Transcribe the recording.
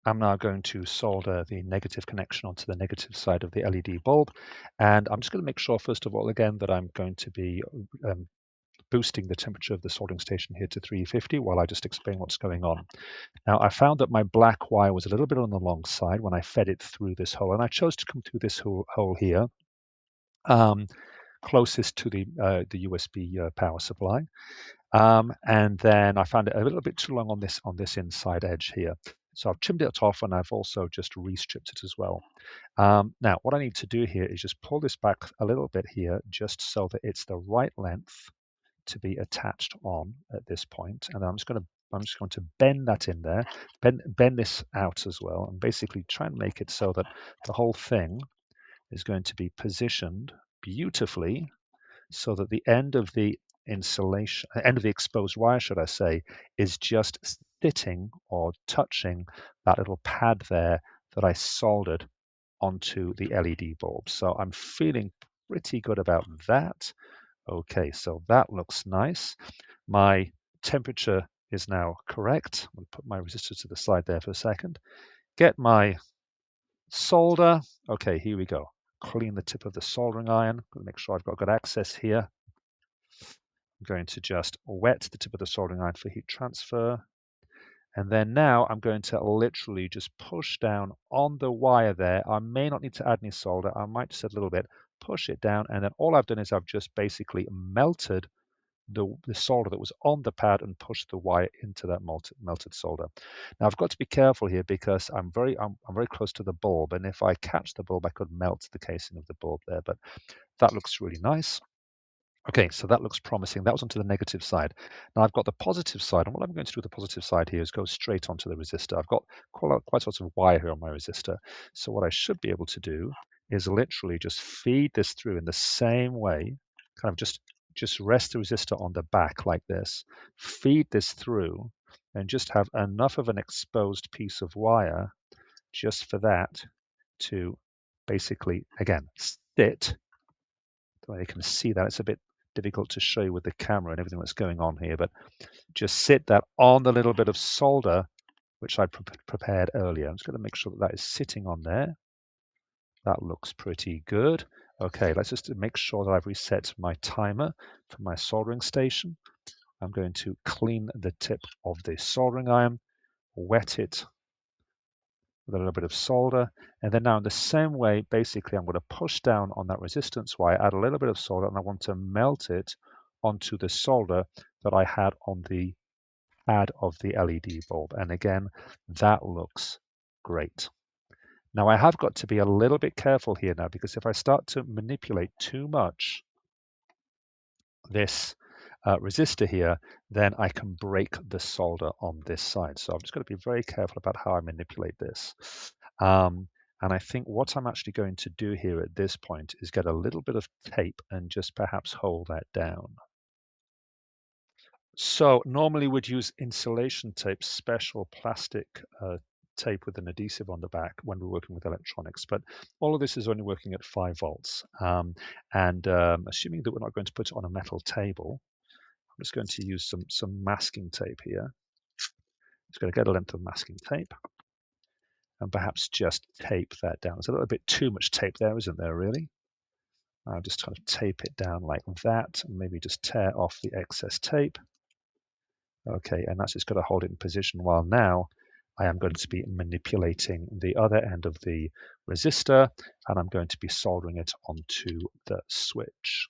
I'm now going to solder the negative connection onto the negative side of the LED bulb. And I'm just going to make sure, first of all, again, that I'm going to be boosting the temperature of the soldering station here to 350 while I just explain what's going on. Now, I found that my black wire was a little bit on the long side when I fed it through this hole, and I chose to come through this hole here, closest to the USB power supply. And then I found it a little bit too long on this inside edge here. So I've trimmed it off, and I've also just restripped it as well. Now, what I need to do here is just pull this back a little bit here, just so that it's the right length to be attached on at this point. And I'm just going to bend that in there, bend this out as well, and basically try and make it so that the whole thing is going to be positioned beautifully so that the end of the insulation, end of the exposed wire, should I say, is just sitting or touching that little pad there that I soldered onto the LED bulb. So I'm feeling pretty good about that. Okay, so that looks nice. My temperature is now correct. I'm going to put my resistor to the side there for a second. Get my solder. Okay, here we go. Clean the tip of the soldering iron. Make sure I've got good access here. I'm going to just wet the tip of the soldering iron for heat transfer. And then now I'm going to literally just push down on the wire there. I may not need to add any solder. I might just add a little bit, push it down. And then all I've done is I've just basically melted the solder that was on the pad and pushed the wire into that melted solder. Now I've got to be careful here because I'm very close to the bulb, and if I catch the bulb, I could melt the casing of the bulb there. But that looks really nice. Okay, so that looks promising. That was onto the negative side. Now I've got the positive side, and what I'm going to do with the positive side here is go straight onto the resistor. I've got quite lots of wire here on my resistor. So what I should be able to do is literally just feed this through in the same way, kind of just rest the resistor on the back like this, feed this through, and just have enough of an exposed piece of wire just for that to basically, again, sit. You can see that it's a bit difficult to show you with the camera and everything that's going on here, but just sit that on the little bit of solder which I prepared earlier. I'm just going to make sure that that is sitting on there. That looks pretty good. Okay, let's just make sure that I've reset my timer for my soldering station. I'm going to clean the tip of the soldering iron, wet it with a little bit of solder, and then now in the same way, basically I'm going to push down on that resistance wire, add a little bit of solder, and I want to melt it onto the solder that I had on the pad of the LED bulb. And again, that looks great. Now I have got to be a little bit careful here now, because if I start to manipulate too much this resistor here, then I can break the solder on this side. So I'm just going to be very careful about how I manipulate this. And I think what I'm actually going to do here at this point is get a little bit of tape and just perhaps hold that down. So normally we'd use insulation tape, special plastic tape with an adhesive on the back when we're working with electronics, but all of this is only working at 5 volts. Assuming that we're not going to put it on a metal table, I'm just going to use some masking tape here. Just going to get a length of masking tape and perhaps just tape that down. There's a little bit too much tape there, isn't there, really? I'll just kind of tape it down like that, and maybe just tear off the excess tape. Okay, and that's just got to hold it in position while now I am going to be manipulating the other end of the resistor, and I'm going to be soldering it onto the switch.